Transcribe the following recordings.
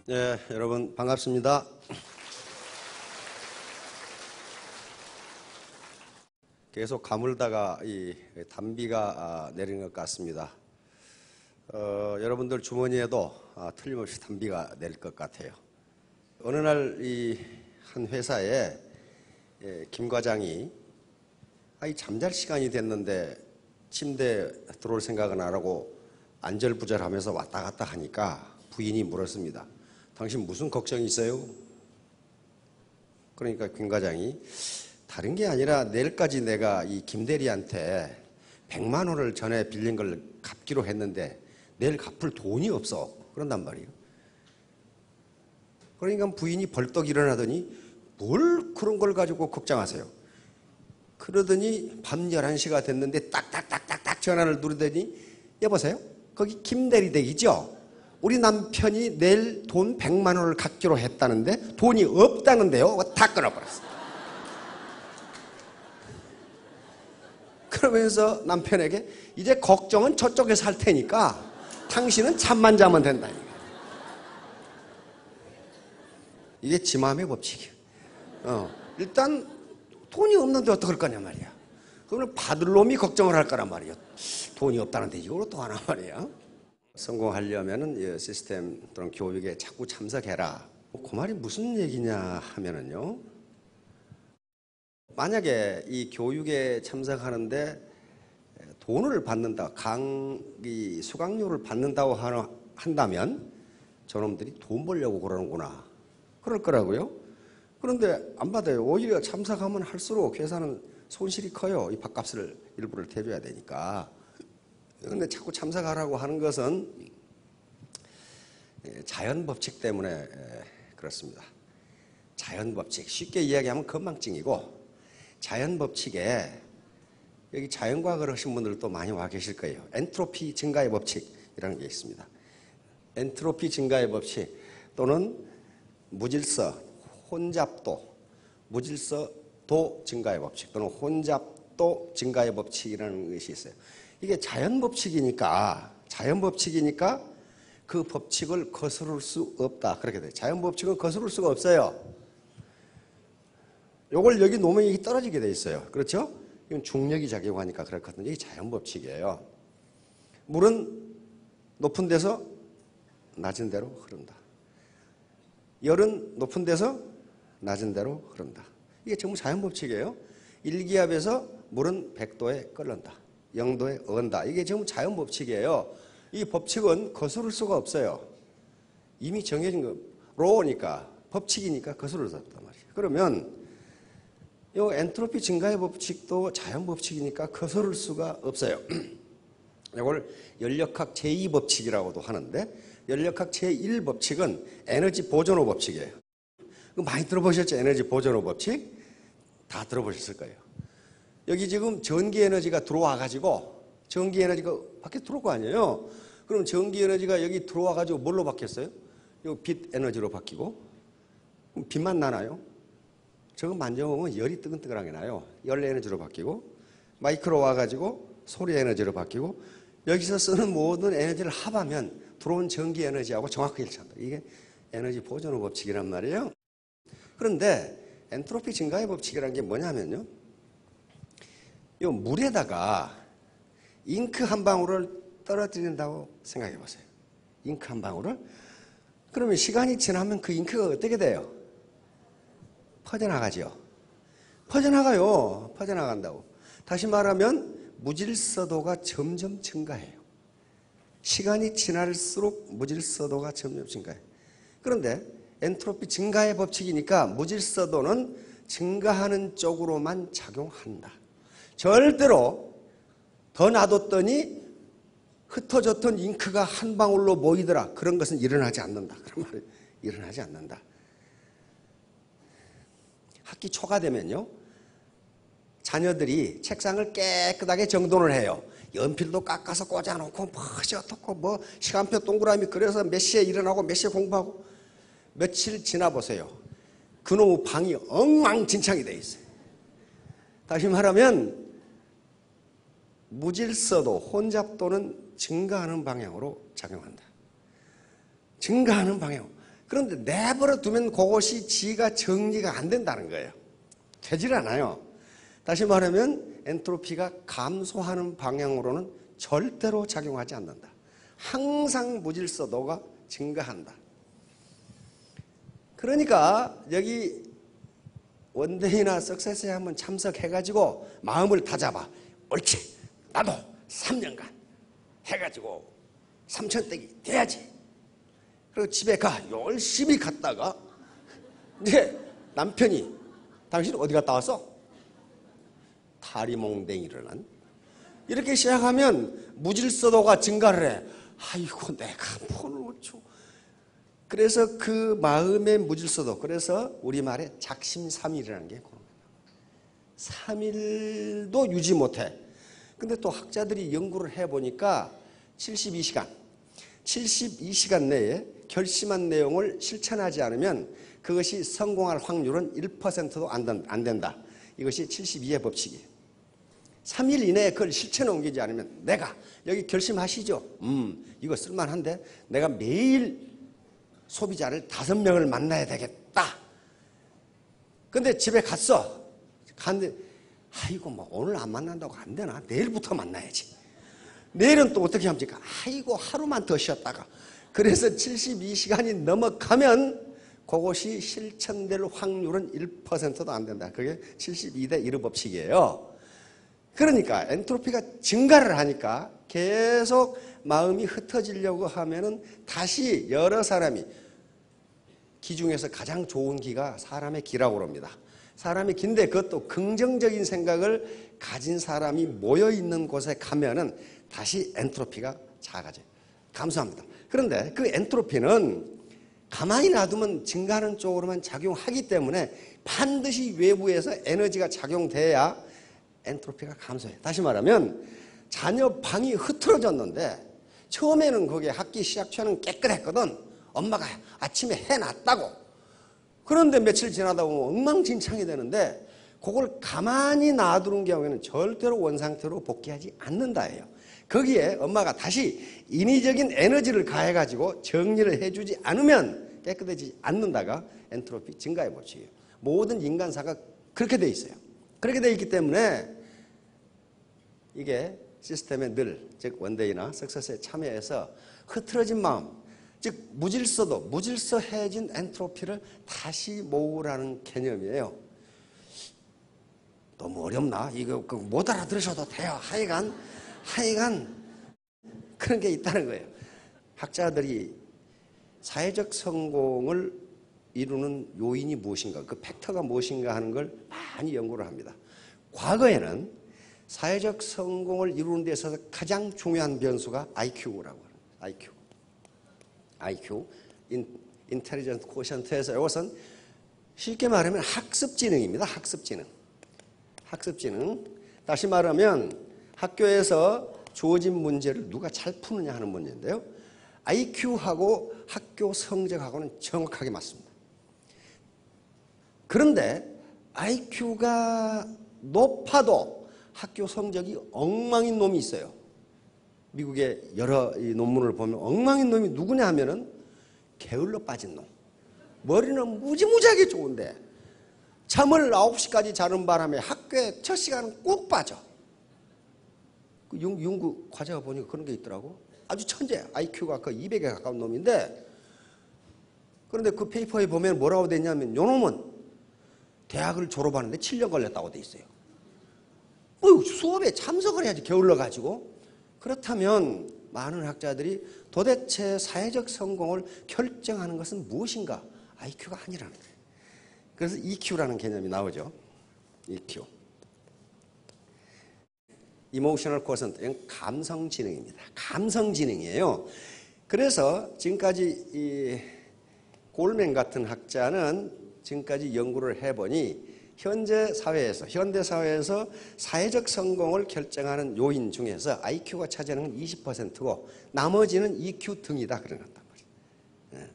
네, 여러분 반갑습니다. 계속 가물다가 이 단비가 내리는 것 같습니다. 여러분들 주머니에도 틀림없이 단비가 내릴 것 같아요. 어느 날 이 한 회사에 김 과장이 잠잘 시간이 됐는데 침대에 들어올 생각은 안 하고 안절부절하면서 왔다 갔다 하니까 부인이 물었습니다. 당신 무슨 걱정이 있어요? 그러니까 김 과장이 다른 게 아니라 내일까지 내가 이 김 대리한테 100만 원을 전에 빌린 걸 갚기로 했는데 내일 갚을 돈이 없어. 그런단 말이에요. 그러니까 부인이 벌떡 일어나더니 뭘 그런 걸 가지고 걱정하세요. 그러더니 밤 11시가 됐는데 딱딱딱딱딱 전화를 누르더니 여보세요? 거기 김 대리 댁이죠? 우리 남편이 내일 돈 100만 원을 갚기로 했다는데 돈이 없다는데요? 다 끊어버렸어요. 그러면서 남편에게 이제 걱정은 저쪽에서 할 테니까 당신은 잠만 자면 된다니까. 이게 지 마음의 법칙이에요. 일단 돈이 없는데 어떡할 거냐 말이야. 그러면 받을 놈이 걱정을 할 거란 말이야. 돈이 없다는데 이걸 또 하나 말이야. 성공하려면은 시스템 또는 교육에 자꾸 참석해라. 그 말이 무슨 얘기냐 하면은요. 만약에 이 교육에 참석하는데 돈을 받는다, 강의 수강료를 받는다고 한다면 저놈들이 돈 벌려고 그러는구나. 그럴 거라고요. 그런데 안 받아요. 오히려 참석하면 할수록 회사는 손실이 커요. 이 밥값을 일부를 대줘야 되니까. 그런데 자꾸 참석하라고 하는 것은 자연법칙 때문에 그렇습니다. 자연법칙, 쉽게 이야기하면 건망증이고, 자연법칙에 여기 자연과학을 하신 분들도 많이 와 계실 거예요. 엔트로피 증가의 법칙이라는 게 있습니다. 엔트로피 증가의 법칙 또는 무질서, 혼잡도, 무질서도 증가의 법칙 또는 혼잡도 증가의 법칙이라는 것이 있어요. 이게 자연법칙이니까 그 법칙을 거스를 수 없다. 그렇게 돼요. 자연법칙은 거스를 수가 없어요. 요걸 여기 놓으면 이게 떨어지게 돼 있어요. 그렇죠? 이건 중력이 작용하니까 그렇거든요. 이게 자연법칙이에요. 물은 높은 데서 낮은 데로 흐른다. 열은 높은 데서 낮은 데로 흐른다. 이게 전부 자연법칙이에요. 일기압에서 물은 100도에 끓는다. 0도에 언다. 이게 전부 자연법칙이에요. 이 법칙은 거스를 수가 없어요. 이미 정해진 거, 로우니까, 법칙이니까 거스를 수 없단 말이에요. 그러면 이 엔트로피 증가의 법칙도 자연법칙이니까 거스를 수가 없어요. 이걸 연력학 제2법칙이라고도 하는데, 연력학 제1법칙은 에너지 보존호 법칙이에요. 많이 들어보셨죠? 에너지 보존호 법칙? 다 들어보셨을 거예요. 여기 지금 전기 에너지가 들어와가지고, 전기 에너지가 밖에 들어올 거 아니에요? 그럼 전기 에너지가 여기 들어와가지고 뭘로 바뀌었어요? 이 빛 에너지로 바뀌고, 그럼 빛만 나나요? 저거 만져보면 열이 뜨끈뜨끈하게 나요. 열 에너지로 바뀌고, 마이크로 와가지고 소리 에너지로 바뀌고, 여기서 쓰는 모든 에너지를 합하면 들어온 전기 에너지하고 정확하게 일치한다. 이게 에너지 보존호 법칙이란 말이에요. 그런데 엔트로피 증가의 법칙이라는 게 뭐냐면요. 이 물에다가 잉크 한 방울을 떨어뜨린다고 생각해 보세요. 잉크 한 방울을. 그러면 시간이 지나면 그 잉크가 어떻게 돼요? 퍼져나가죠. 퍼져나간다고. 다시 말하면 무질서도가 점점 증가해요. 시간이 지날수록 무질서도가 점점 증가해요. 그런데 엔트로피 증가의 법칙이니까 무질서도는 증가하는 쪽으로만 작용한다. 절대로 더 놔뒀더니 흩어졌던 잉크가 한 방울로 모이더라. 그런 것은 일어나지 않는다. 그런 말이 일어나지 않는다. 학기 초가 되면요. 자녀들이 책상을 깨끗하게 정돈을 해요. 연필도 깎아서 꽂아놓고 퍼져놓고 시간표 동그라미 그려서 몇 시에 일어나고 몇 시에 공부하고. 며칠 지나 보세요. 그놈의 방이 엉망진창이 돼 있어요. 다시 말하면 무질서도, 혼잡도는 증가하는 방향으로 작용한다. 증가하는 방향. 그런데 내버려 두면 그것이 지가 정리가 안 된다는 거예요. 되질 않아요. 다시 말하면 엔트로피가 감소하는 방향으로는 절대로 작용하지 않는다. 항상 무질서도가 증가한다. 그러니까 여기 원데이나 석세스에 한번 참석해가지고 마음을 다잡아. 옳지. 나도 3년간 해가지고 3,000떼기 돼야지. 그리고 집에 가. 열심히 갔다가 이제 남편이 당신 어디 갔다 왔어? 다리몽댕이를 난. 이렇게 시작하면 무질서도가 증가를 해. 아이고 내가 폰을 어쩌. 그래서 그 마음의 무질서도, 그래서 우리말에 작심삼일이라는 게 그런 거예요. 3일도 유지 못해. 근데 또 학자들이 연구를 해보니까 72시간 내에 결심한 내용을 실천하지 않으면 그것이 성공할 확률은 1%도 안 된다. 이것이 72의 법칙이에요. 3일 이내에 그걸 실천에 옮기지 않으면 내가 여기 결심하시죠. 이거 쓸만한데 내가 매일 소비자를 5명을 만나야 되겠다. 근데 집에 갔는데 아이고 뭐 오늘 안 만난다고 안 되나? 내일부터 만나야지. 내일은 또 어떻게 합니까? 아이고 하루만 더 쉬었다가. 그래서 72시간이 넘어가면 그것이 실천될 확률은 1%도 안 된다. 그게 72대 1의 법칙이에요. 그러니까 엔트로피가 증가를 하니까 계속 마음이 흩어지려고 하면은 다시 여러 사람이, 기 중에서 가장 좋은 기가 사람의 기라고 합니다. 사람의 기인데 그것도 긍정적인 생각을 가진 사람이 모여 있는 곳에 가면은 다시 엔트로피가 작아져요. 감사합니다. 그런데 그 엔트로피는 가만히 놔두면 증가하는 쪽으로만 작용하기 때문에 반드시 외부에서 에너지가 작용돼야 엔트로피가 감소해요. 다시 말하면 자녀 방이 흐트러졌는데 처음에는 거기에 학기 시작 전에는 깨끗했거든. 엄마가 아침에 해놨다고. 그런데 며칠 지나다 보면 엉망진창이 되는데 그걸 가만히 놔두는 경우에는 절대로 원상태로 복귀하지 않는다예요. 거기에 엄마가 다시 인위적인 에너지를 가해가지고 정리를 해주지 않으면 깨끗해지지 않는다가 엔트로피 증가의 법칙이에요. 모든 인간사가 그렇게 돼 있어요. 그렇게 돼 있기 때문에 이게 시스템에 늘, 즉 원데이나 석세스에 참여해서 흐트러진 마음, 즉 무질서해진 엔트로피를 다시 모으라는 개념이에요. 너무 어렵나? 이거 못 알아들으셔도 돼요. 하여간 그런 게 있다는 거예요. 학자들이 사회적 성공을 이루는 요인이 무엇인가, 그 팩터가 무엇인가 하는 걸 많이 연구를 합니다. 과거에는 사회적 성공을 이루는 데 있어서 가장 중요한 변수가 IQ라고 합니다. IQ, 인텔리전트 코션트에서 이것은 쉽게 말하면 학습지능입니다. 학습지능. 다시 말하면 학교에서 주어진 문제를 누가 잘 푸느냐 하는 문제인데요. IQ하고 학교 성적하고는 정확하게 맞습니다. 그런데 IQ가 높아도 학교 성적이 엉망인 놈이 있어요. 미국의 여러 논문을 보면 엉망인 놈이 누구냐 하면은 게을러 빠진 놈. 머리는 무지무지하게 좋은데 잠을 9시까지 자는 바람에 학교에 첫 시간은 꼭 빠져. 그 연구 과제가 보니까 그런 게 있더라고. 아주 천재, IQ가 거의 200에 가까운 놈인데, 그런데 그 페이퍼에 보면 뭐라고 돼 있냐면 요 놈은 대학을 졸업하는데 7년 걸렸다고 돼 있어요. 수업에 참석을 해야지 게을러가지고. 그렇다면 많은 학자들이 도대체 사회적 성공을 결정하는 것은 무엇인가? IQ가 아니라는 거예요. 그래서 EQ라는 개념이 나오죠. EQ. Emotional Quotient, 이건 감성지능입니다. 감성지능이에요. 그래서 지금까지 이 골맨 같은 학자는 지금까지 연구를 해보니 현대 사회에서 사회적 성공을 결정하는 요인 중에서 IQ가 차지하는 건 20%고 나머지는 EQ 등이다 그런 것단 말이에요.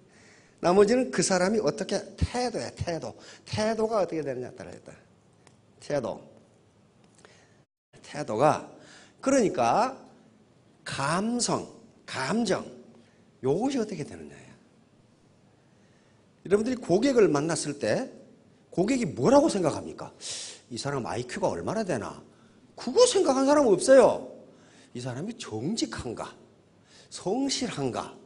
나머지는 그 사람이 어떻게 태도가 어떻게 되느냐에 따라 있다. 태도가 그러니까 감정 요것이 어떻게 되느냐예요. 여러분들이 고객을 만났을 때 고객이 뭐라고 생각합니까? 이 사람 IQ가 얼마나 되나? 그거 생각한 사람 없어요. 이 사람이 정직한가? 성실한가?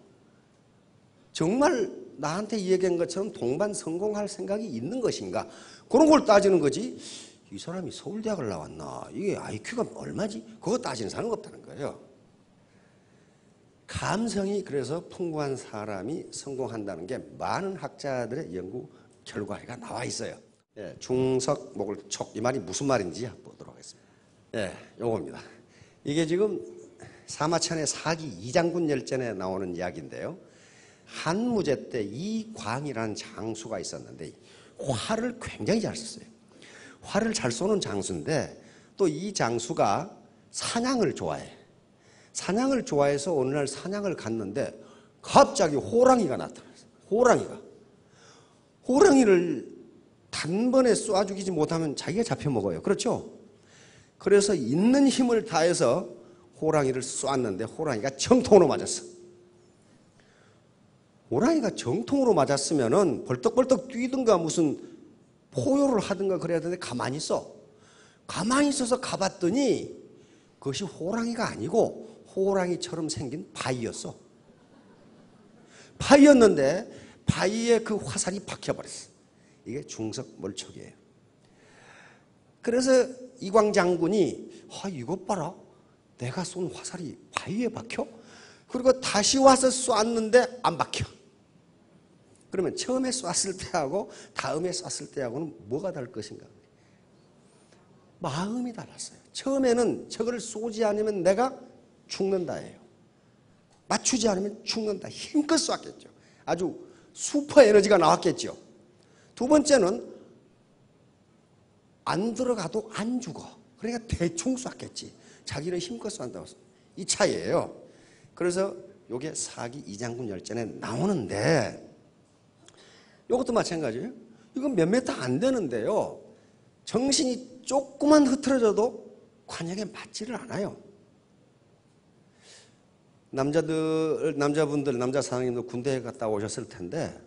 정말 나한테 얘기한 것처럼 동반 성공할 생각이 있는 것인가? 그런 걸 따지는 거지. 이 사람이 서울대학을 나왔나? 이게 IQ가 얼마지? 그거 따지는 사람은 없다는 거예요. 감성이 그래서 풍부한 사람이 성공한다는 게 많은 학자들의 연구 결과가 나와 있어요. 예, 중석, 목을 촉. 이 말이 무슨 말인지 보도록 하겠습니다. 예, 요겁니다. 이게 지금 사마천의 사기 이장군 열전에 나오는 이야기인데요. 한무제 때 이광이라는 장수가 있었는데 활을 굉장히 잘 썼어요. 활을 잘 쏘는 장수인데 또 이 장수가 사냥을 좋아해. 사냥을 좋아해서 어느 날 사냥을 갔는데 갑자기 호랑이가 나타났어요. 호랑이를 단번에 쏴 죽이지 못하면 자기가 잡혀먹어요. 그렇죠? 그래서 있는 힘을 다해서 호랑이를 쏘았는데 호랑이가 정통으로 맞았어. 호랑이가 정통으로 맞았으면은 벌떡벌떡 뛰든가 무슨 포효를 하든가 그래야 되는데 가만히 있어. 가만히 있어서 가봤더니 그것이 호랑이가 아니고 호랑이처럼 생긴 바위였어. 바위였는데 바위에 그 화살이 박혀버렸어. 이게 중석몰촉이에요. 그래서 이광 장군이 이것 봐라. 내가 쏜 화살이 바위에 박혀? 그리고 다시 와서 쐈는데 안 박혀. 그러면 처음에 쐈을 때하고 다음에 쐈을 때하고는 뭐가 다를 것인가? 마음이 달랐어요. 처음에는 저걸 쏘지 않으면 내가 죽는다예요. 맞추지 않으면 죽는다. 힘껏 쐈겠죠. 아주 슈퍼 에너지가 나왔겠죠. 두 번째는 안 들어가도 안 죽어. 그러니까 대충 쐈겠지. 자기는 힘껏 쏜다고. 이 차이예요. 그래서 이게 사기 이장군 열전에 나오는데 이것도 마찬가지예요. 이건 몇 메타 안 되는데요. 정신이 조금만 흐트러져도 관역에 맞지를 않아요. 남자분들, 남자 사장님도 군대에 갔다 오셨을 텐데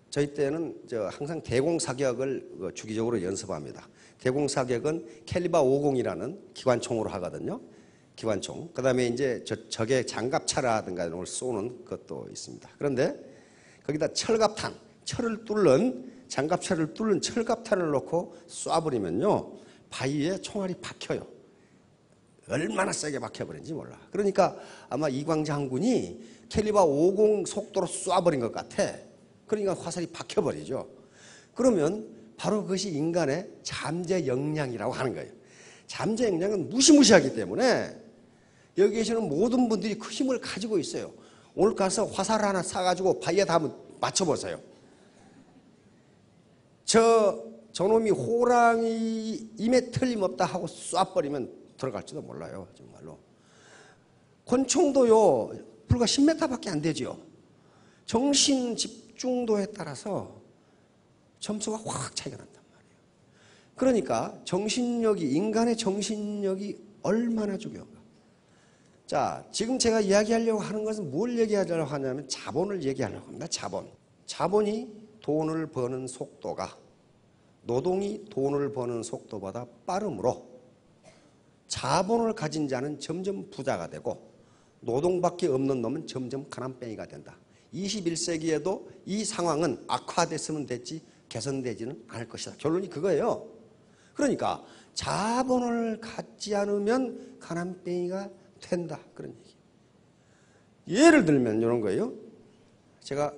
저희 때는 항상 대공사격을 주기적으로 연습합니다. 대공사격은 캘리버 50이라는 기관총으로 하거든요. 기관총. 그 다음에 이제 적의 장갑차라든가 이런 걸 쏘는 것도 있습니다. 그런데 거기다 철갑탄, 철을 뚫는 장갑차를 뚫는 철갑탄을 놓고 쏴버리면요. 바위에 총알이 박혀요. 얼마나 세게 박혀버린지 몰라. 그러니까 아마 이광 장군이 캘리버 50 속도로 쏴버린 것 같아. 그러니까 화살이 박혀버리죠. 그러면 바로 그것이 인간의 잠재 역량이라고 하는 거예요. 잠재 역량은 무시무시하기 때문에 여기 계시는 모든 분들이 그 힘을 가지고 있어요. 오늘 가서 화살 하나 사가지고 바위에다 한번 맞춰보세요. 저놈이 호랑이임에 틀림없다 하고 쏴버리면 들어갈지도 몰라요. 정말로. 권총도요. 불과 10m밖에 안 되죠. 정신 집중도에 따라서 점수가 확 차이가 난단 말이에요. 그러니까 정신력이, 인간의 정신력이 얼마나 중요한가. 자, 지금 제가 이야기하려고 하는 것은 뭘 얘기하려고 하냐면 자본을 얘기하려고 합니다. 자본. 자본이 돈을 버는 속도가 노동이 돈을 버는 속도보다 빠르므로 자본을 가진 자는 점점 부자가 되고 노동밖에 없는 놈은 점점 가난뱅이가 된다. 21세기에도 이 상황은 악화됐으면 됐지 개선되지는 않을 것이다. 결론이 그거예요. 그러니까 자본을 갖지 않으면 가난뱅이가 된다. 그런 얘기. 예를 들면 이런 거예요. 제가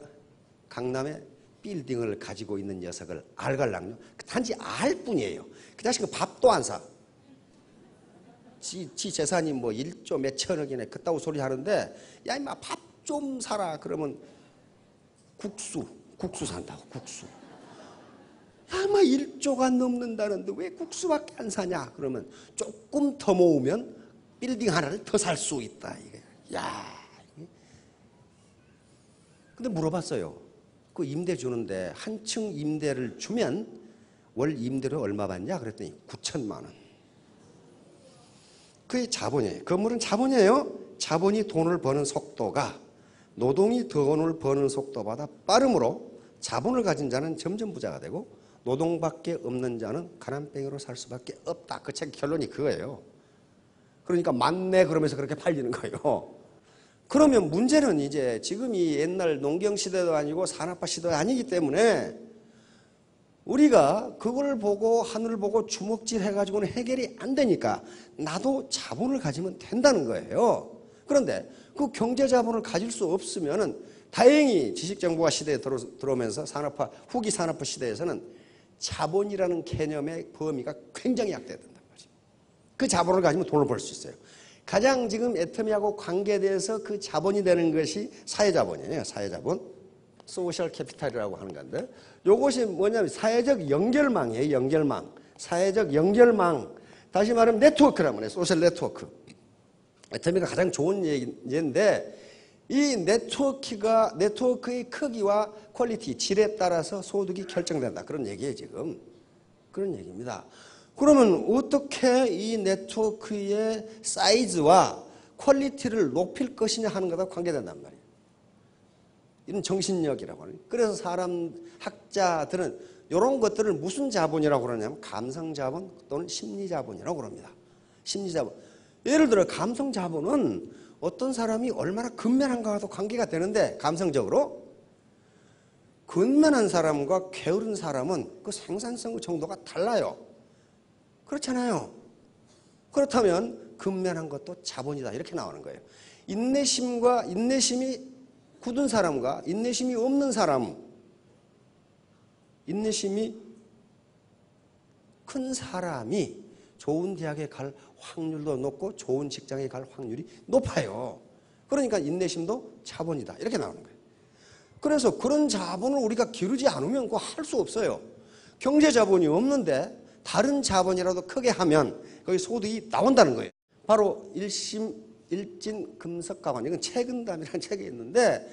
강남에 빌딩을 가지고 있는 녀석을 알갈랑요. 단지 알 뿐이에요. 그 자식은 밥도 안 사. 지 재산이 뭐 1조 몇천억이네 그따구 소리 하는데 야 임마 밥 좀 사라 그러면 국수 산다고. 국수. 야 임마 1조가 넘는다는데 왜 국수밖에 안 사냐 그러면 조금 더 모으면 빌딩 하나를 더 살 수 있다. 이게. 야. 근데 물어봤어요. 그 임대 주는데 한 층 임대를 주면 월 임대료 얼마 받냐 그랬더니 9천만 원. 그게 자본이에요. 건물은 자본이에요. 자본이 돈을 버는 속도가 노동이 돈을 버는 속도보다 빠름으로 자본을 가진 자는 점점 부자가 되고 노동밖에 없는 자는 가난뱅이로 살 수밖에 없다. 그 책 결론이 그거예요. 그러니까 맞네 그러면서 그렇게 팔리는 거예요. 그러면 문제는 이제 지금이 옛날 농경시대도 아니고 산업화 시대도 아니기 때문에 우리가 그걸 보고 하늘을 보고 주먹질 해가지고는 해결이 안 되니까 나도 자본을 가지면 된다는 거예요. 그런데 그 경제 자본을 가질 수 없으면은 다행히 지식정보화 시대에 들어오면서 산업화, 후기 산업화 시대에서는 자본이라는 개념의 범위가 굉장히 약화된단 말이에요. 그 자본을 가지면 돈을 벌 수 있어요. 가장 지금 애터미하고 관계돼서 그 자본이 되는 것이 사회자본이에요. 사회자본. 소셜 캐피탈이라고 하는 건데 이것이 뭐냐면 사회적 연결망이에요. 연결망. 사회적 연결망. 다시 말하면 네트워크란 말이에요. 소셜 네트워크. 애터미가 가장 좋은 얘기인데 이 네트워크의 크기와 퀄리티, 질에 따라서 소득이 결정된다. 그런 얘기예요, 지금. 그런 얘기입니다. 그러면 어떻게 이 네트워크의 사이즈와 퀄리티를 높일 것이냐 하는 것과 관계된단 말이에요. 이런 정신력이라고 하는. 그래서 사람 학자들은 이런 것들을 무슨 자본이라고 그러냐면 감성 자본 또는 심리 자본이라고 그럽니다. 심리 자본. 예를 들어 감성 자본은 어떤 사람이 얼마나 근면한가와도 관계가 되는데 감성적으로 근면한 사람과 게으른 사람은 그 생산성 정도가 달라요. 그렇잖아요. 그렇다면 근면한 것도 자본이다 이렇게 나오는 거예요. 인내심이 굳은 사람과 인내심이 없는 사람, 인내심이 큰 사람이 좋은 대학에 갈 확률도 높고 좋은 직장에 갈 확률이 높아요. 그러니까 인내심도 자본이다 이렇게 나오는 거예요. 그래서 그런 자본을 우리가 기르지 않으면 그거 할 수 없어요. 경제 자본이 없는데 다른 자본이라도 크게 하면 거기 소득이 나온다는 거예요. 바로 일진금석가관, 이건 책은담이라는 책이 있는데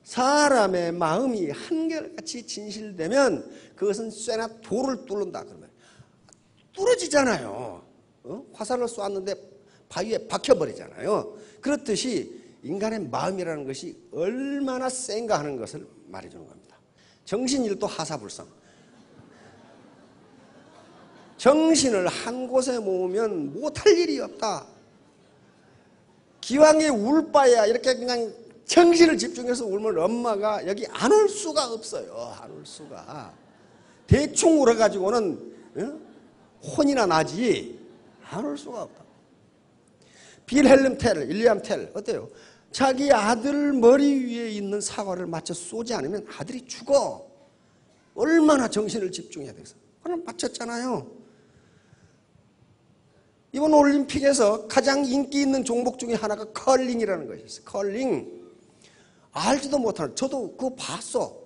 사람의 마음이 한결같이 진실되면 그것은 쇠나 돌을 뚫는다. 그러면 뚫어지잖아요. 화살을 쏘았는데 바위에 박혀버리잖아요. 그렇듯이 인간의 마음이라는 것이 얼마나 센가 하는 것을 말해주는 겁니다. 정신일도 하사불성. 정신을 한 곳에 모으면 못할 일이 없다. 기왕에 울 바야 이렇게 그냥 정신을 집중해서 울면 엄마가 여기 안 올 수가 없어요. 안 올 수가. 대충 울어가지고는 혼이나 나지 안 올 수가 없다. 빌헬름 텔, 윌리엄 텔 어때요? 자기 아들 머리 위에 있는 사과를 맞춰 쏘지 않으면 아들이 죽어. 얼마나 정신을 집중해야 돼서. 그럼 맞췄잖아요. 이번 올림픽에서 가장 인기 있는 종목 중에 하나가 컬링이라는 것이었어요. 컬링. 알지도 못하는, 저도 그거 봤어.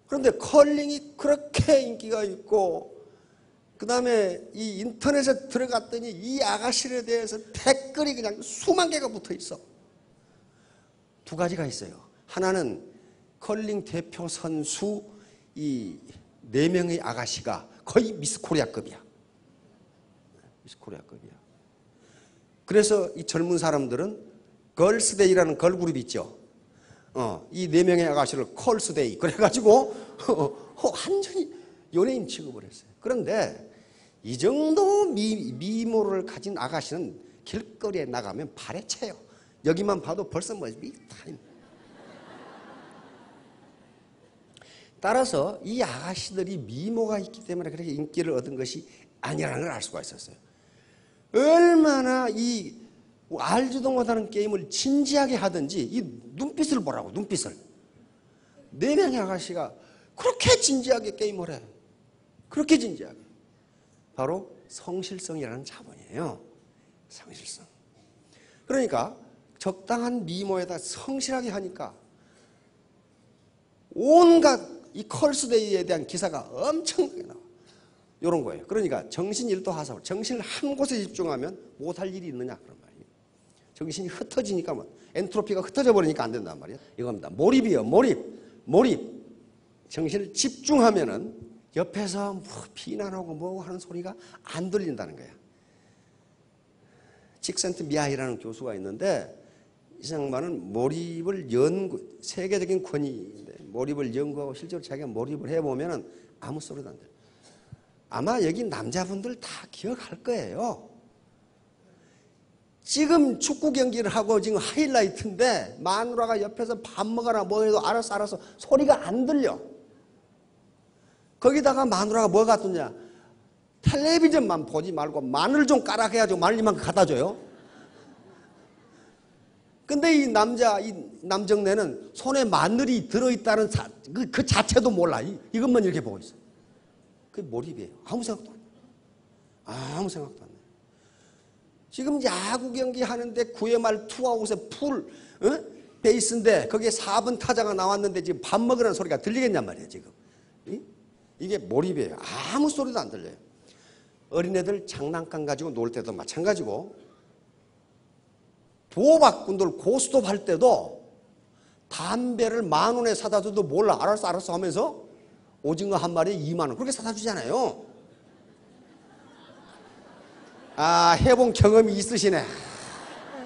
그런데 컬링이 그렇게 인기가 있고 그 다음에 이 인터넷에 들어갔더니 이 아가씨에 대해서 댓글이 그냥 수만 개가 붙어 있어. 두 가지가 있어요. 하나는 컬링 대표 선수 이 4명의 아가씨가 거의 미스 코리아급이야. 미스 코리아급이야. 그래서 이 젊은 사람들은 걸스데이라는 걸그룹 있죠. 이 4명의 아가씨를 컬스데이 그래가지고 완전히 연예인 취급을 했어요. 그런데 이 정도 미모를 가진 아가씨는 길거리에 나가면 발에 채요. 여기만 봐도 벌써 뭐 타임. 따라서 이 아가씨들이 미모가 있기 때문에 그렇게 인기를 얻은 것이 아니라는 걸 알 수가 있었어요. 얼마나 이 알지도 못하는 게임을 진지하게 하든지 이 눈빛을 보라고, 눈빛을. 4명의 아가씨가 그렇게 진지하게 게임을 해. 그렇게 진지하게. 바로 성실성이라는 자본이에요. 성실성. 그러니까 적당한 미모에다 성실하게 하니까 온갖 이 컬스데이에 대한 기사가 엄청나게 나와. 이런 거예요. 그러니까 정신 일도 하사불. 정신을 한 곳에 집중하면 못할 일이 있느냐 그런 말이에요. 정신이 흩어지니까 뭐 엔트로피가 흩어져 버리니까 안 된단 말이에요. 이겁니다. 몰입이요. 몰입. 정신을 집중하면은 옆에서 뭐 비난하고 뭐 하는 소리가 안 들린다는 거예요. 직센트 미하이라는 교수가 있는데 이상만은 세계적인 권위인데 몰입을 연구하고 실제로 자기가 몰입을 해보면은 아무 소리도 안 들어요. 아마 여기 남자분들 다 기억할 거예요. 지금 축구 경기를 하고 지금 하이라이트인데 마누라가 옆에서 밥 먹어라 뭐 해도 알았어 소리가 안 들려. 거기다가 마누라가 뭐 갖더냐, 텔레비전만 보지 말고 마늘 좀 까라 해가지고 마늘 이만큼 갖다 줘요. 근데 이 남정네는 손에 마늘이 들어있다는 그 자체도 몰라. 이것만 이렇게 보고 있어. 그게 몰입이에요. 아무 생각도 안 해. 아무 생각도 안 해. 지금 야구 경기 하는데 9회 말 투아웃에 베이스인데 거기에 4번 타자가 나왔는데 지금 밥 먹으라는 소리가 들리겠냔 말이에요, 지금. 이게 몰입이에요. 아무 소리도 안 들려요. 어린애들 장난감 가지고 놀 때도 마찬가지고, 도박꾼들 고스톱 할 때도 담배를 10,000원에 사다 줘도 몰라. 알았어 하면서 오징어 한 마리에 20,000원 그렇게 사다 주잖아요. 해본 경험이 있으시네.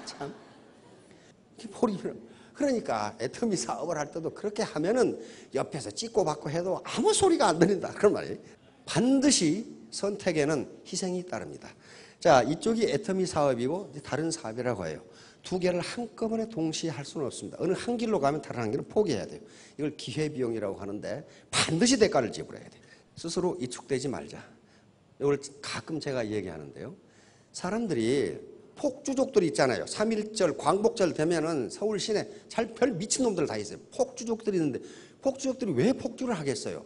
참. 그러니까 애터미 사업을 할 때도 그렇게 하면은 옆에서 찍고 받고 해도 아무 소리가 안 들린다. 그런 말이에요. 반드시 선택에는 희생이 따릅니다. 자, 이쪽이 애터미 사업이고 다른 사업이라고 해요. 두 개를 한꺼번에 동시에 할 수는 없습니다. 어느 한 길로 가면 다른 한 길은 포기해야 돼요. 이걸 기회비용이라고 하는데 반드시 대가를 지불해야 돼요. 스스로 이축되지 말자. 이걸 가끔 제가 얘기하는데요. 사람들이 폭주족들이 있잖아요. 3.1절 광복절 되면은 서울 시내 별 미친놈들 다 있어요. 폭주족들이 있는데 폭주족들이 왜 폭주를 하겠어요?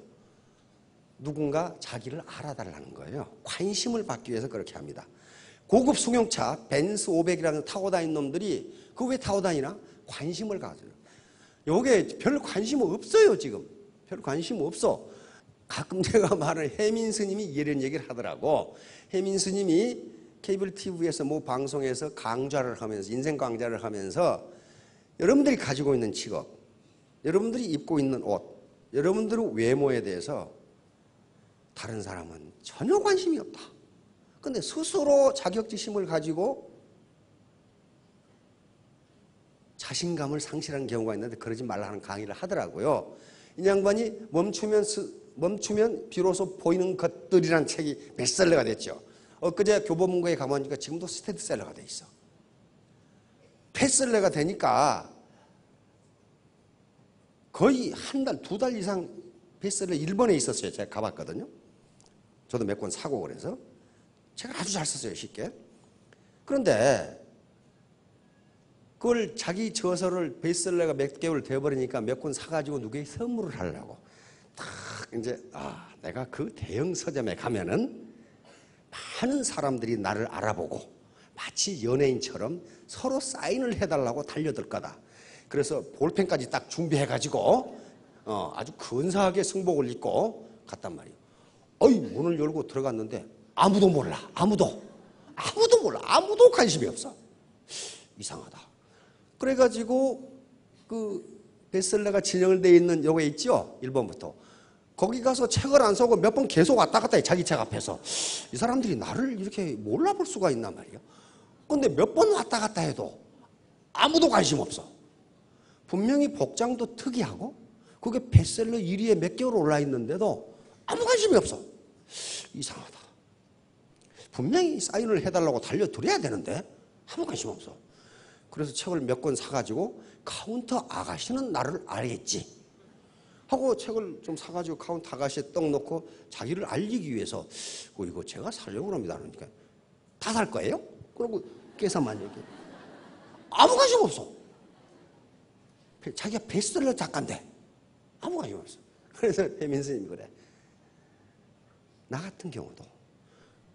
누군가 자기를 알아달라는 거예요. 관심을 받기 위해서 그렇게 합니다. 고급 승용차 벤츠 500이라는 타고 다니는 놈들이 그거 왜 타고 다니나? 관심을 가져요. 요게 별 관심 없어요, 지금. 별 관심 없어. 가끔 제가 말하는 혜민 스님이 이런 얘기를 하더라고. 혜민 스님이 케이블 TV에서 뭐 방송에서 강좌를 하면서, 인생 강좌를 하면서 여러분들이 가지고 있는 직업, 여러분들이 입고 있는 옷, 여러분들의 외모에 대해서 다른 사람은 전혀 관심이 없다. 근데 스스로 자격지심을 가지고 자신감을 상실하는 경우가 있는데 그러지 말라는 강의를 하더라고요. 이 양반이 멈추면 비로소 보이는 것들이라는 책이 베스트셀러가 됐죠. 엊그제 교보문고에 가보니까 지금도 스테디셀러가 돼 있어. 베스트셀러가 되니까 거의 한 달, 2달 이상 베스트셀러 일본에 있었어요. 제가 가봤거든요. 저도 몇 권 사고 그래서. 제가 아주 잘 썼어요, 쉽게. 그런데 그걸 자기 저서를 베스트셀러가 몇 개월 돼버리니까 몇 권 사가지고 누구에게 선물을 하려고. 딱 이제 내가 그 대형 서점에 가면은 많은 사람들이 나를 알아보고 마치 연예인처럼 서로 사인을 해달라고 달려들 거다. 그래서 볼펜까지 딱 준비해가지고 아주 근사하게 승복을 입고 갔단 말이에요. 문을 열고 들어갔는데 아무도 몰라. 아무도 몰라. 아무도 관심이 없어. 이상하다. 그래가지고 그 베스트셀러가 진행을 돼 있는 요게 있죠? 1번부터. 거기 가서 책을 안 사고 몇 번 계속 왔다 갔다 해. 자기 책 앞에서. 이 사람들이 나를 이렇게 몰라볼 수가 있단 말이야. 근데 몇 번 왔다 갔다 해도 아무도 관심 없어. 분명히 복장도 특이하고 그게 베스트셀러 1위에 몇 개월 올라 있는데도 아무 관심이 없어. 이상하다. 분명히 사인을 해달라고 달려들어야 되는데 아무 관심 없어. 그래서 책을 몇 권 사가지고 카운터 아가씨는 나를 알겠지 하고 책을 좀 사가지고 카운터 아가씨에 떡 놓고 자기를 알리기 위해서 이거 제가 사려고 합니다. 그러니까 다 살 거예요? 그러고 깨서만 얘기해. 아무 관심 없어. 자기가 베스트셀러 작가인데 아무 관심 없어. 그래서 혜민 스님이 그래. 나 같은 경우도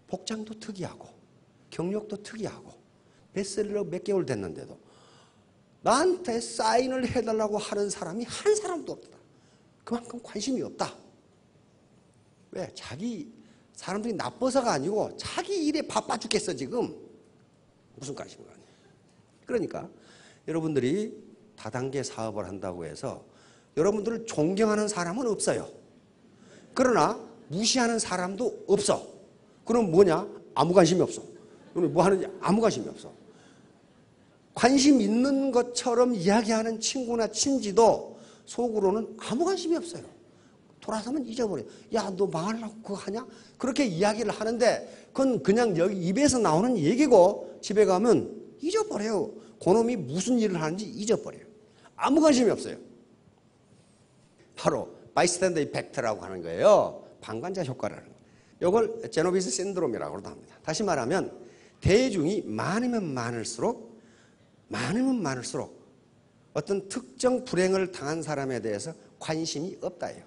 복장도 특이하고 경력도 특이하고 베스트셀러 몇 개월 됐는데도 나한테 사인을 해달라고 하는 사람이 한 사람도 없다. 그만큼 관심이 없다. 왜? 사람들이 나빠서가 아니고 자기 일에 바빠 죽겠어 지금. 무슨 관심을 가냐. 그러니까 여러분들이 다단계 사업을 한다고 해서 여러분들을 존경하는 사람은 없어요. 그러나 무시하는 사람도 없어. 그럼 뭐냐? 아무 관심이 없어. 그럼 뭐 하는지 아무 관심이 없어. 관심 있는 것처럼 이야기하는 친구나 친지도 속으로는 아무 관심이 없어요. 돌아서면 잊어버려. 야, 너 망하려고 그거 하냐? 그렇게 이야기를 하는데 그건 그냥 여기 입에서 나오는 얘기고 집에 가면 잊어버려요. 그놈이 무슨 일을 하는지 잊어버려요. 아무 관심이 없어요. 바로 바이스탠더 이펙트라고 하는 거예요. 방관자 효과라는 거예요. 이걸 제노비스 신드롬이라고도 합니다. 다시 말하면 대중이 많으면 많을수록 어떤 특정 불행을 당한 사람에 대해서 관심이 없다예요.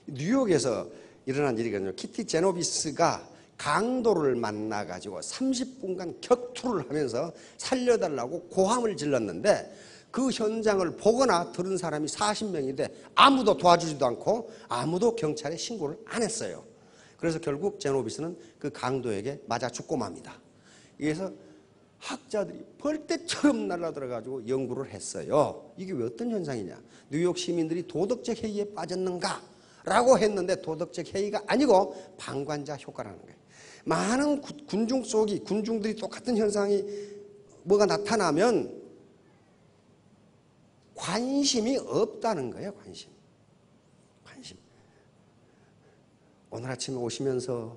뉴욕에서 일어난 일이거든요. 키티 제노비스가 강도를 만나가지고 30분간 격투를 하면서 살려달라고 고함을 질렀는데 그 현장을 보거나 들은 사람이 40명인데 아무도 도와주지도 않고 아무도 경찰에 신고를 안 했어요. 그래서 결국 제노비스는 그 강도에게 맞아 죽고 맙니다. 그래서 학자들이 벌떼처럼 날아들어가지고 연구를 했어요. 이게 왜 어떤 현상이냐? 뉴욕 시민들이 도덕적 해이에 빠졌는가? 라고 했는데 도덕적 해이가 아니고 방관자 효과라는 거예요. 많은 군중들이 똑같은 현상이 뭐가 나타나면 관심이 없다는 거예요. 관심. 오늘 아침에 오시면서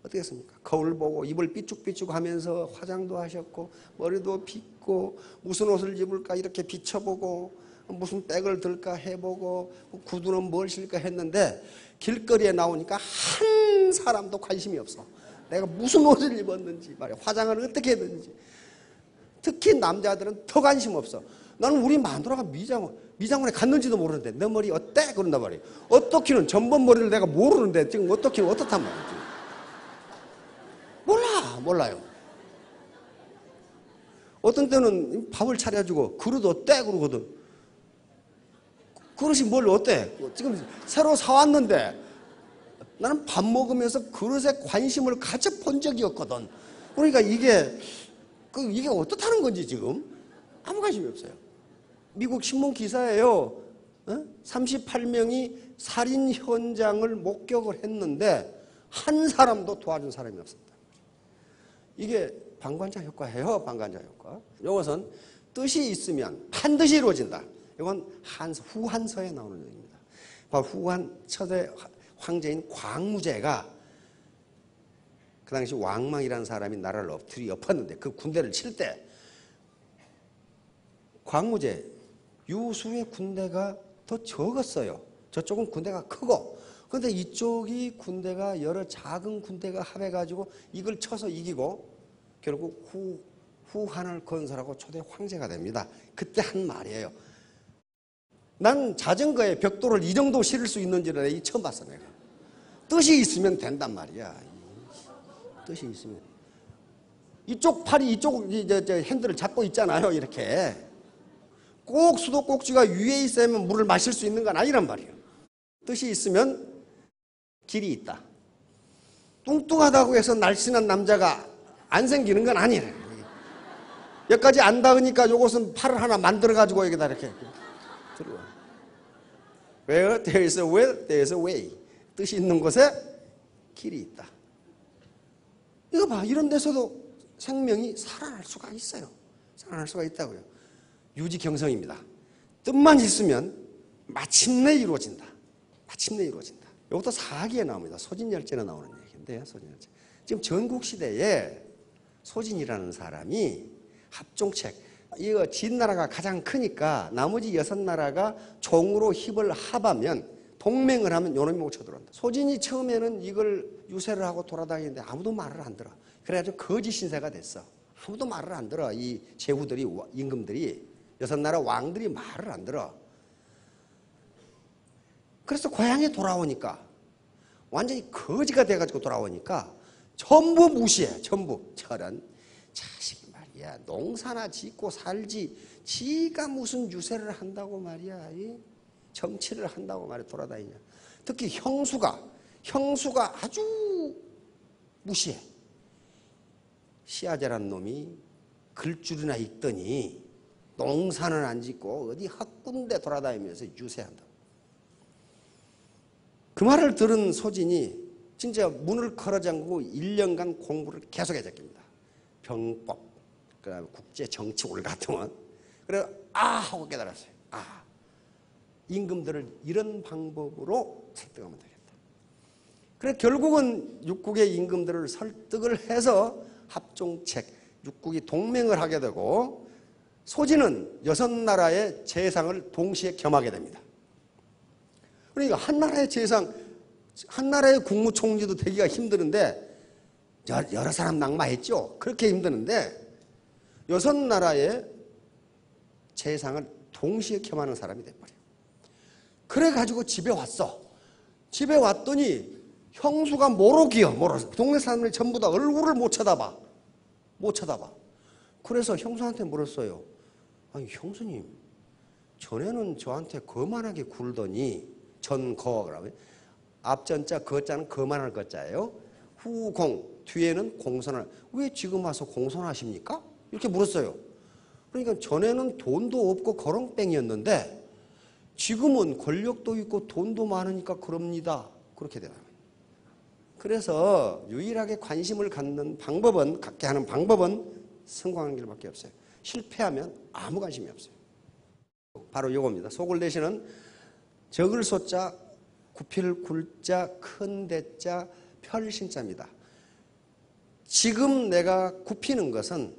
어떻게 했습니까? 거울 보고 입을 삐죽삐죽 하면서 화장도 하셨고 머리도 빗고 무슨 옷을 입을까 이렇게 비춰보고 무슨 백을 들까 해보고 구두는 뭘 신을까 했는데 길거리에 나오니까 한 사람도 관심이 없어. 내가 무슨 옷을 입었는지 말이야. 화장을 어떻게 했는지. 특히 남자들은 더 관심 없어. 나는 우리 마누라가 미장원에 갔는지도 모르는데 내 머리 어때? 그런단 말이에요. 어떻기는 전번 머리를 내가 모르는데 지금 어떻기는 어떻단 말이지. 몰라요. 어떤 때는 밥을 차려주고 그릇 어때? 그러거든. 그릇이 뭘 어때? 지금 새로 사왔는데 나는 밥 먹으면서 그릇에 관심을 가져본 적이 없거든. 그러니까 이게 어떻다는 건지 지금 아무 관심이 없어요. 미국 신문 기사예요. 38명이 살인 현장을 목격을 했는데 한 사람도 도와준 사람이 없었다. 이게 방관자 효과예요. 방관자 효과. 이것은 뜻이 있으면 반드시 이루어진다. 이건 후한서에 나오는 얘기입니다. 바로 후한 첫째 황제인 광무제가 그 당시 왕망이라는 사람이 나라를 엎었는데 그 군대를 칠 때 광무제 유수의 군대가 더 적었어요. 저쪽은 군대가 크고 그런데 이쪽이 군대가 여러 작은 군대가 합해가지고 이걸 쳐서 이기고 결국 후한을 건설하고 초대 황제가 됩니다. 그때 한 말이에요. 난 자전거에 벽돌을 이 정도 실을 수 있는지를 처음 봤어 내가. 뜻이 있으면 된단 말이야. 뜻이 있으면. 이쪽 팔이 이쪽 핸들을 잡고 있잖아요. 이렇게. 꼭 수도꼭지가 위에 있어야만 물을 마실 수 있는 건 아니란 말이에요. 뜻이 있으면 길이 있다. 뚱뚱하다고 해서 날씬한 남자가 안 생기는 건 아니에요. 여기까지 안 닿으니까 요것은 팔을 하나 만들어가지고 여기다 이렇게 들어와. Where there is a will, there is a way. 뜻이 있는 곳에 길이 있다. 이거 봐. 이런 데서도 생명이 살아날 수가 있어요. 살아날 수가 있다고요. 유지경성입니다. 뜻만 있으면 마침내 이루어진다. 마침내 이루어진다. 이것도 사기에 나옵니다. 소진열전에 나오는 얘기인데요. 소진열전. 지금 전국시대에 소진이라는 사람이 합종책, 이거 진나라가 가장 크니까 나머지 6나라가 종으로 힘을 합하면 동맹을 하면 요놈이 못 쳐들어온다. 소진이 처음에는 이걸 유세를 하고 돌아다니는데 아무도 말을 안 들어. 그래가지고 거짓 신세가 됐어. 아무도 말을 안 들어. 이 제후들이, 임금들이, 6나라 왕들이 말을 안 들어. 그래서 고향에 돌아오니까 완전히 거지가 돼가지고 돌아오니까 전부 무시해. 전부. 저런 자식이 말이야. 농사나 짓고 살지. 지가 무슨 유세를 한다고 말이야. 정치를 한다고 말이야. 돌아다니냐. 특히 형수가 아주 무시해. 시아제란 놈이 글줄이나 읽더니 농사는 안 짓고 어디 헛군데 돌아다니면서 유세한다. 그 말을 들은 소진이 진짜 문을 걸어 잠그고 1년간 공부를 계속해졌습니다. 병법, 그다음에 국제 정치 올 같은 건. 그래서 하고 깨달았어요. 임금들을 이런 방법으로 설득하면 되겠다. 그래 결국은 육국의 임금들을 설득을 해서 합종책, 육국이 동맹을 하게 되고 소진은 6나라의 재상을 동시에 겸하게 됩니다. 그러니까 한 나라의 재상, 한 나라의 국무총리도 되기가 힘드는데 여러 사람 낙마했죠. 그렇게 힘드는데 6나라의 재상을 동시에 겸하는 사람이 돼버려요. 그래가지고 집에 왔어. 집에 왔더니 형수가 모로기요. 동네 사람들이 전부 다 얼굴을 못 쳐다봐. 그래서 형수한테 물었어요. 아니 형수님, 전에는 저한테 거만하게 굴더니 전거라고 앞전자 거자는 거만할 거자예요. 후공 뒤에는 공손할. 왜 지금 와서 공손하십니까? 이렇게 물었어요. 그러니까 전에는 돈도 없고 거렁뱅이였는데 지금은 권력도 있고 돈도 많으니까 그럽니다. 그렇게 되는 거예요. 그래서 유일하게 관심을 갖게 하는 방법은 성공하는 길밖에 없어요. 실패하면 아무 관심이 없어요. 바로 이겁니다. 속을 내시는 적을 소자, 구필 굴자, 큰 대자, 펼신자입니다. 지금 내가 굽히는 것은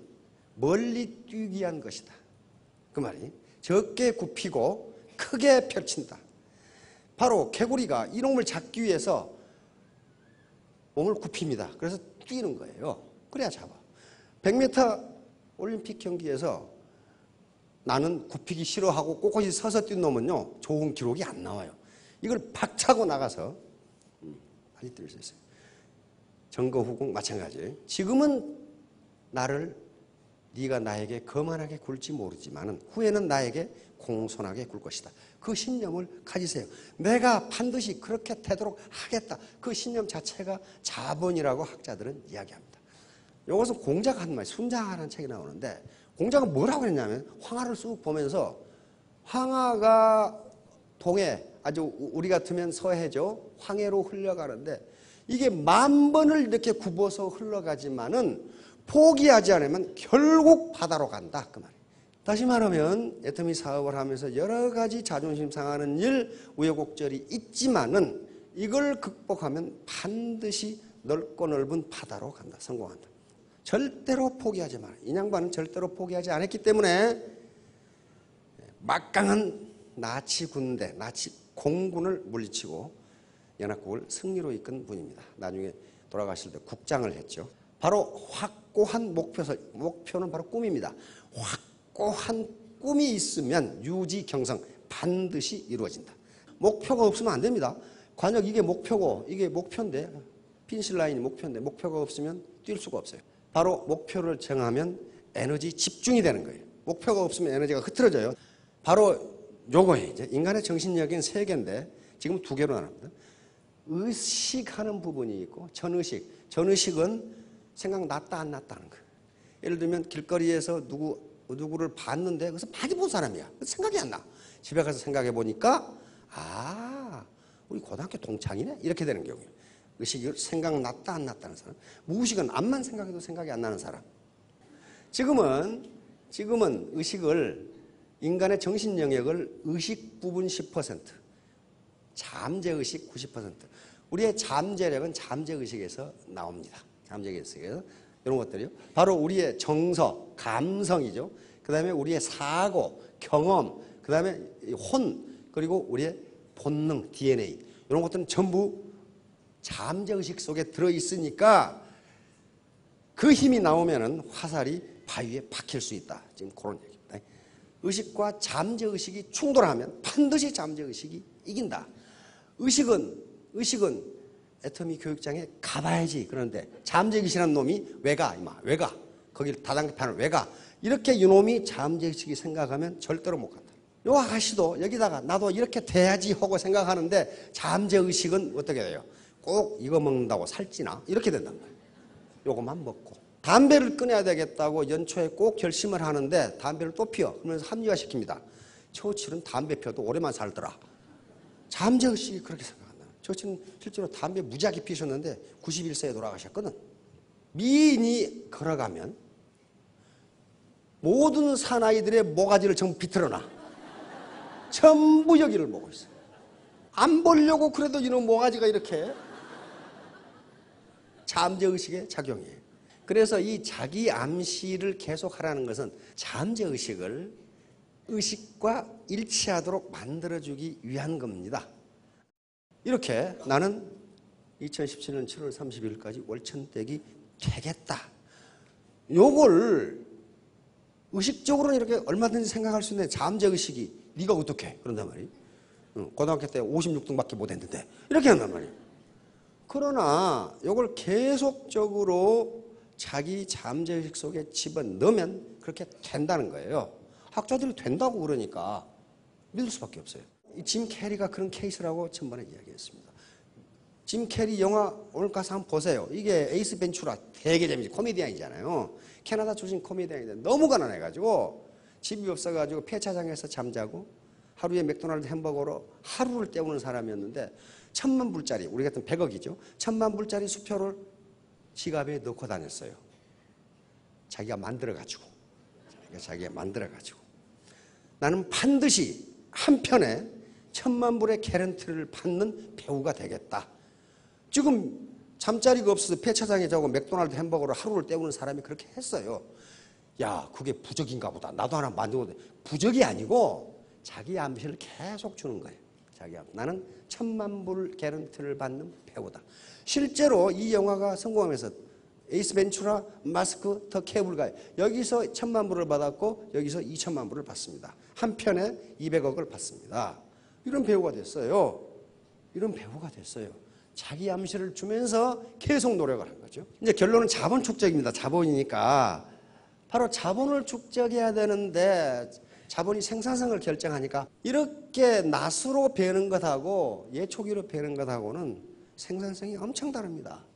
멀리 뛰기 위한 것이다. 그 말이 적게 굽히고 크게 펼친다. 바로 개구리가 이놈을 잡기 위해서 몸을 굽힙니다. 그래서 뛰는 거예요. 그래야 잡아. 100m 올림픽 경기에서 나는 굽히기 싫어하고 꼿꼿이 서서 뛴 놈은요 좋은 기록이 안 나와요. 이걸 박차고 나가서 빨리 뛸 수 있어요. 전거 후공 마찬가지예요. 지금은 네가 나에게 거만하게 굴지 모르지만 후에는 나에게 공손하게 굴 것이다. 그 신념을 가지세요. 내가 반드시 그렇게 되도록 하겠다. 그 신념 자체가 자본이라고 학자들은 이야기합니다. 이것은 공자가 한 말, 순자라는 책이 나오는데 공자가 뭐라고 했냐면 황하를 쑥 보면서 황하가 동해, 아주 우리 같으면 서해죠. 황해로 흘러가는데 이게 10,000번을 이렇게 굽어서 흘러가지만은 포기하지 않으면 결국 바다로 간다. 그 말이에요. 다시 말하면 애터미 사업을 하면서 여러 가지 자존심 상하는 일, 우여곡절이 있지만은 이걸 극복하면 반드시 넓고 넓은 바다로 간다. 성공한다. 절대로 포기하지 마라. 이 양반은 절대로 포기하지 않았기 때문에 막강한 나치 군대, 나치 공군을 물리치고 연합국을 승리로 이끈 분입니다. 나중에 돌아가실 때 국장을 했죠. 바로 확고한 목표는 바로 꿈입니다. 확고한 꿈이 있으면 유지경성 반드시 이루어진다. 목표가 없으면 안 됩니다. 관역 이게 목표고 이게 목표인데 핀실라인이 목표인데 목표가 없으면 뛸 수가 없어요. 바로 목표를 정하면 에너지 집중이 되는 거예요. 목표가 없으면 에너지가 흐트러져요. 바로 요거예요. 이제 인간의 정신력은 3개인데 지금 2개로 나눕니다. 의식하는 부분이 있고 전의식. 전의식은 생각났다 안 났다는 거예요. 예를 들면 길거리에서 누구를 봤는데 그래서 많이 본 사람이야. 생각이 안 나. 집에 가서 생각해 보니까 우리 고등학교 동창이네? 이렇게 되는 경우예요. 의식이 생각났다 안 났다는 사람. 무의식은 암만 생각해도 생각이 안 나는 사람. 지금은 의식을 인간의 정신 영역을 의식 부분 10%, 잠재의식 90%. 우리의 잠재력은 잠재의식에서 나옵니다. 잠재의식에서 이런 것들이요. 바로 우리의 정서, 감성이죠. 그 다음에 우리의 사고, 경험, 그 다음에 혼, 그리고 우리의 본능, DNA. 이런 것들은 전부 잠재의식 속에 들어있으니까 그 힘이 나오면은 화살이 바위에 박힐 수 있다. 지금 그런 얘기입니다. 의식과 잠재의식이 충돌하면 반드시 잠재의식이 이긴다. 의식은 애터미 교육장에 가봐야지. 그런데 잠재의식이라는 놈이 왜 가? 왜 가? 거길 다단계판을 왜 가? 이렇게 이놈이 잠재의식이 생각하면 절대로 못 간다. 요 아가씨도 여기다가 나도 이렇게 돼야지 하고 생각하는데 잠재의식은 어떻게 돼요? 꼭 이거 먹는다고 살찌나? 이렇게 된단 말이에요. 요것만 먹고. 담배를 끊어야 되겠다고 연초에 꼭 결심을 하는데 담배를 또 피워. 그러면서 합리화시킵니다. 처칠은 담배 피워도 오래만 살더라. 잠재의식이 그렇게 생각한다. 처칠은 실제로 담배 무지하게 피우셨는데 91세에 돌아가셨거든. 미인이 걸어가면 모든 사나이들의 모가지를 전부 비틀어놔. 전부 여기를 보고 있어. 안 보려고 그래도 이놈 모가지가 이렇게 잠재의식의 작용이에요. 그래서 이 자기 암시를 계속하라는 것은 잠재의식을 의식과 일치하도록 만들어주기 위한 겁니다. 이렇게 나는 2017년 7월 30일까지 월천댁이 되겠다. 요걸 의식적으로는 이렇게 얼마든지 생각할 수 있는 잠재의식이 네가 어떻게 그런단 말이에요. 고등학교 때 56등밖에 못했는데 이렇게 한단 말이에요. 그러나 이걸 계속적으로 자기 잠재의식 속에 집어넣으면 그렇게 된다는 거예요. 학자들이 된다고 그러니까 믿을 수밖에 없어요. 짐 캐리가 그런 케이스라고 전번에 이야기했습니다. 짐 캐리 영화 오늘 가서 한번 보세요. 이게 에이스 벤츄라 되게 재밌지. 코미디언이잖아요. 캐나다 출신 코미디언인데 너무 가난해가지고 집이 없어가지고 폐차장에서 잠자고 하루에 맥도날드 햄버거로 하루를 때우는 사람이었는데 10,000불짜리 우리 같은 100억이죠. 10,000불짜리 수표를 지갑에 넣고 다녔어요. 자기가 만들어가지고. 나는 반드시 한 편에 1,000,000불의 개런티를 받는 배우가 되겠다. 지금 잠자리가 없어서 폐차장에 자고 맥도날드 햄버거로 하루를 때우는 사람이 그렇게 했어요. 야, 그게 부적인가 보다. 나도 하나 만들고 돼. 부적이 아니고 자기 암시를 계속 주는 거예요. 나는 1,000,000불 개런티를 받는 배우다. 실제로 이 영화가 성공하면서 에이스 벤츄라, 마스크, 더 케이블 여기서 1,000,000불을 받았고 여기서 2,000,000불을 받습니다. 한 편에 200억을 받습니다. 이런 배우가 됐어요. 자기 암시를 주면서 계속 노력을 한 거죠. 이제 결론은 자본 축적입니다. 자본이니까 바로 자본을 축적해야 되는데 자본이 생산성을 결정하니까 이렇게 낫으로 배는 것하고 예초기로 배는 것하고는 생산성이 엄청 다릅니다.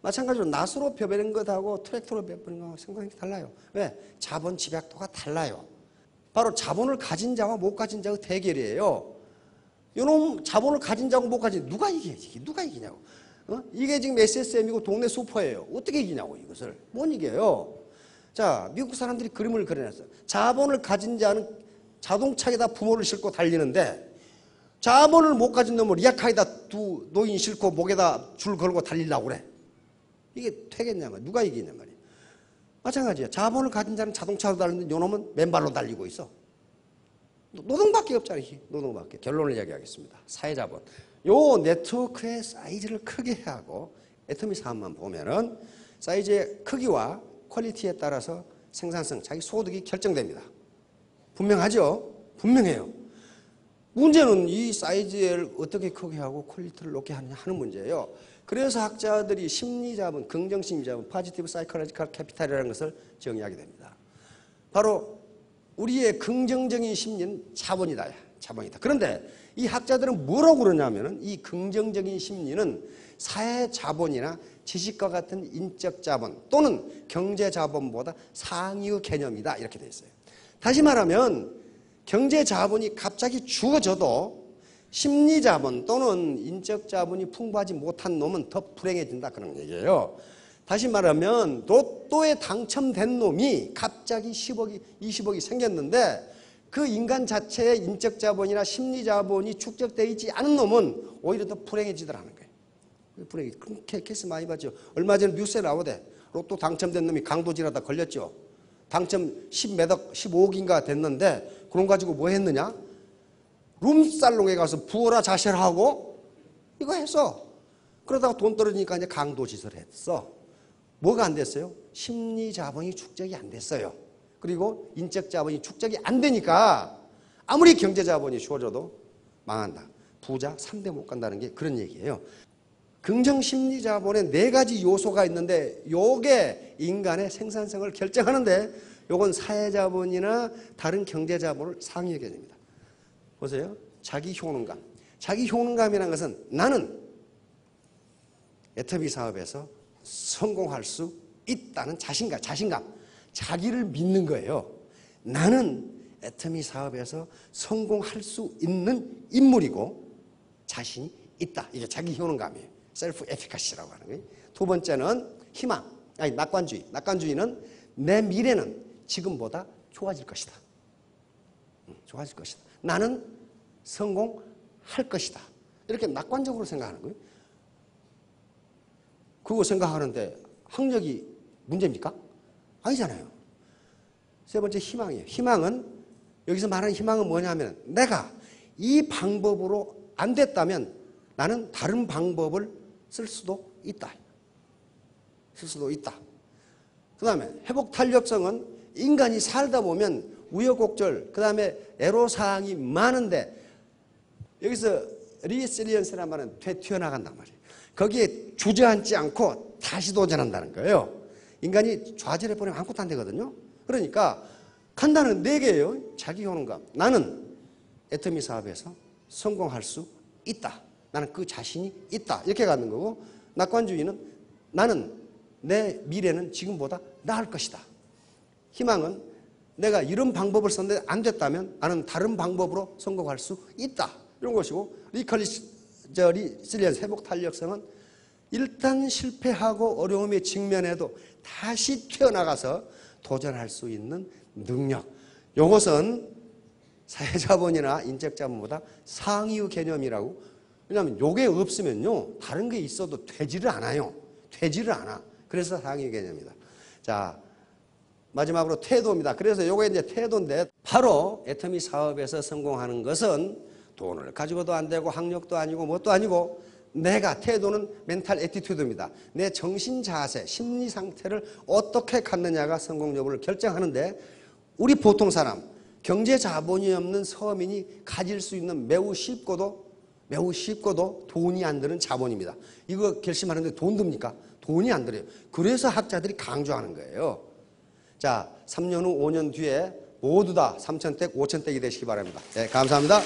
마찬가지로 낫으로 배는 것하고 트랙터로 배는 것하고 생산성이 달라요. 왜? 자본 집약도가 달라요. 바로 자본을 가진 자와 못 가진 자의 대결이에요. 이놈 자본을 가진 자하고 못 가진 누가 이기냐고. 이게 지금 SSM이고 동네 슈퍼예요. 어떻게 이기냐고 이것을. 못 이겨요. 자, 미국 사람들이 그림을 그려놨어요. 자본을 가진 자는 자동차에다 부모를 싣고 달리는데 자본을 못 가진 놈을 리아카에다 두 노인 싣고 목에다 줄 걸고 달리려고 그래. 이게 되겠냐면 누가 이기냐 말이에요. 마찬가지야. 자본을 가진 자는 자동차로 달리는데 요놈은 맨발로 달리고 있어. 노동밖에 없잖아요. 노동밖에. 결론을 이야기하겠습니다. 사회자본. 요 네트워크의 사이즈를 크게 하고 애터미 사업만 보면은 사이즈의 크기와 퀄리티에 따라서 생산성, 자기 소득이 결정됩니다. 분명하죠? 분명해요. 문제는 이 사이즈를 어떻게 크게 하고 퀄리티를 높게 하느냐 하는 문제예요. 그래서 학자들이 심리자본, 긍정심리자본, 포지티브 사이콜로지컬 캐피탈이라는 것을 정의하게 됩니다. 바로 우리의 긍정적인 심리는 자본이다. 그런데 이 학자들은 뭐라고 그러냐면은 이 긍정적인 심리는 사회 자본이나 지식과 같은 인적 자본 또는 경제 자본보다 상위의 개념이다. 이렇게 되어 있어요. 다시 말하면 경제 자본이 갑자기 주어져도 심리 자본 또는 인적 자본이 풍부하지 못한 놈은 더 불행해진다. 그런 얘기예요. 다시 말하면 로또에 당첨된 놈이 갑자기 10억이 20억이 생겼는데 그 인간 자체의 인적 자본이나 심리 자본이 축적되어 있지 않은 놈은 오히려 더 불행해지더라는 거예요. 불행해. 그런 케이스 많이 봤죠. 얼마 전에 뉴스에 나오대. 로또 당첨된 놈이 강도질하다 걸렸죠. 당첨 10몇억, 15억인가 됐는데 그런 가지고 뭐 했느냐? 룸살롱에 가서 부어라 자시라 하고 이거 했어. 그러다가 돈 떨어지니까 이제 강도짓을 했어. 뭐가 안 됐어요? 심리 자본이 축적이 안 됐어요. 그리고 인적 자본이 축적이 안 되니까 아무리 경제 자본이 주어져도 망한다. 부자 3대 못 간다는 게 그런 얘기예요. 긍정 심리 자본에 4가지 요소가 있는데 요게 인간의 생산성을 결정하는데 요건 사회 자본이나 다른 경제 자본을 상위의 개념입니다. 보세요. 자기 효능감. 자기 효능감이라는 것은 나는 애터미 사업에서 성공할 수 있다는 자신감. 자기를 믿는 거예요. 나는 애터미 사업에서 성공할 수 있는 인물이고 자신이 있다. 이게 자기 효능감이에요. 셀프 에피카시라고 하는 거예요. 두 번째는 희망, 낙관주의. 낙관주의는 내 미래는 지금보다 좋아질 것이다. 좋아질 것이다. 나는 성공할 것이다. 이렇게 낙관적으로 생각하는 거예요. 그거 생각하는데 학력이 문제입니까? 아니잖아요. 세 번째 희망이에요. 희망은 여기서 말하는 희망은 뭐냐면 내가 이 방법으로 안 됐다면 나는 다른 방법을 쓸 수도 있다. 쓸 수도 있다. 그 다음에 회복 탄력성은 인간이 살다 보면 우여곡절, 그 다음에 애로사항이 많은데 여기서 리실리언스란 말은 되튀어나간단 말이에요. 거기에 주저앉지 않고 다시 도전한다는 거예요. 인간이 좌절해버리면 아무것도 안 되거든요. 그러니까 간단한 4개예요. 자기 효능감. 나는 애터미 사업에서 성공할 수 있다. 나는 그 자신이 있다. 이렇게 갖는 거고, 낙관주의는 나는 내 미래는 지금보다 나을 것이다. 희망은 내가 이런 방법을 썼는데 안 됐다면 나는 다른 방법으로 성공할 수 있다. 이런 것이고, 리실리언스 회복 탄력성은 일단 실패하고 어려움에 직면해도 다시 튀어나가서 도전할 수 있는 능력. 이것은 사회자본이나 인적자본보다 상위의 개념이라고. 왜냐하면 요게 없으면요 다른 게 있어도 되지를 않아요. 되지를 않아. 그래서 상위 개념이다. 자, 마지막으로 태도입니다. 그래서 요게 이제 태도인데, 바로 애터미 사업에서 성공하는 것은 돈을 가지고도 안 되고 학력도 아니고 뭣도 아니고, 내가 태도는 멘탈 애티튜드입니다. 내 정신 자세, 심리 상태를 어떻게 갖느냐가 성공 여부를 결정하는데, 우리 보통 사람, 경제 자본이 없는 서민이 가질 수 있는 매우 쉽고도 돈이 안 드는 자본입니다. 이거 결심하는데 돈 듭니까? 돈이 안 들어요. 그래서 학자들이 강조하는 거예요. 자, 3년 후, 5년 뒤에 모두 다 3,000댁, 5,000댁이 되시기 바랍니다. 네, 감사합니다.